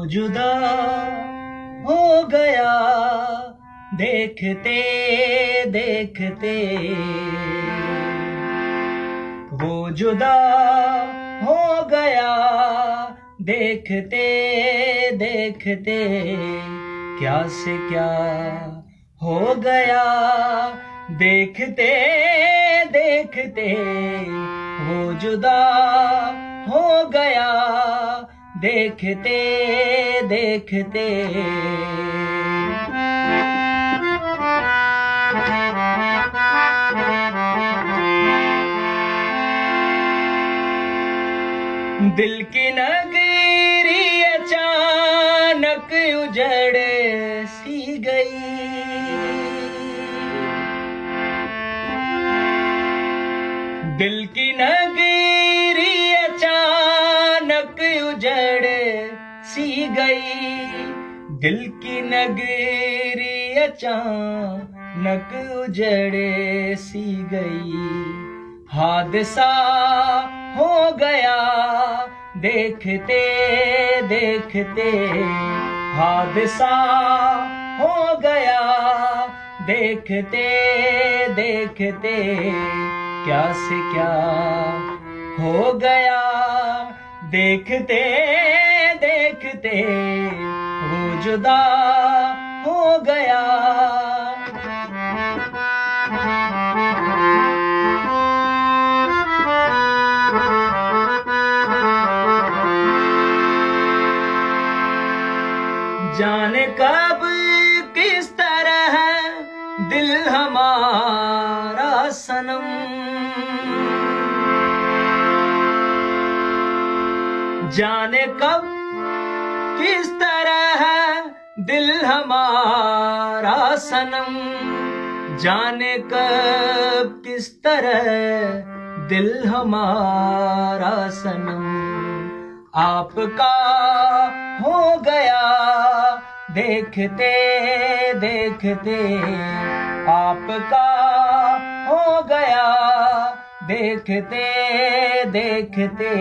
जुदा हो गया देखते देखते, वो जुदा हो गया देखते देखते, क्या से क्या हो गया देखते देखते, वो जुदा हो गया देखते देखते। दिल की नगरी अचानक उजड़ सी गई, दिल की नगरी अचानक उजड़ सी गई, दिल की नगरी अचानक उजड़ सी गई। हादसा हो गया देखते देखते, हादसा हो गया देखते देखते, क्या से क्या हो गया देखते देखते, वो जुदा हो गया। जाने कब किस तरह दिल हमारा सनम, जाने कब किस तरह दिल हमारा सनम, जाने कब किस तरह दिल हमारा सनम, आपका हो गया देखते देखते, आपका हो गया देखते देखते,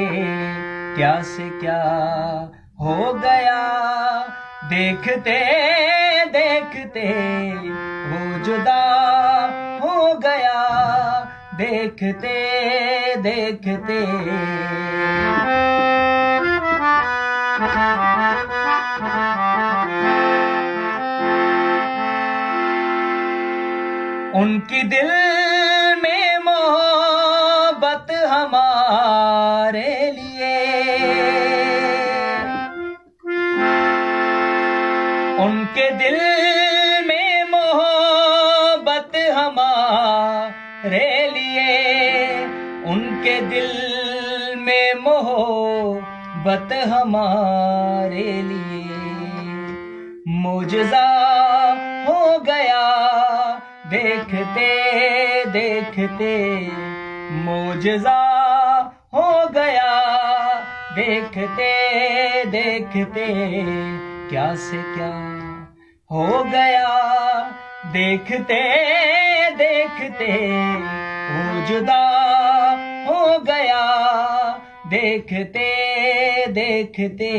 क्या से क्या हो गया देखते देखते, वो जुदा हो गया देखते देखते। उनकी दिल में मोहब्बत हमारे लिए, उनके दिल में मोहब्बत हमारे लिए, उनके दिल में मोहब्बत हमारे लिए। मुजज़ा हो गया देखते देखते, मुजज़ा हो गया देखते देखते, क्या से क्या हो गया देखते देखते, वो जुदा हो गया देखते देखते।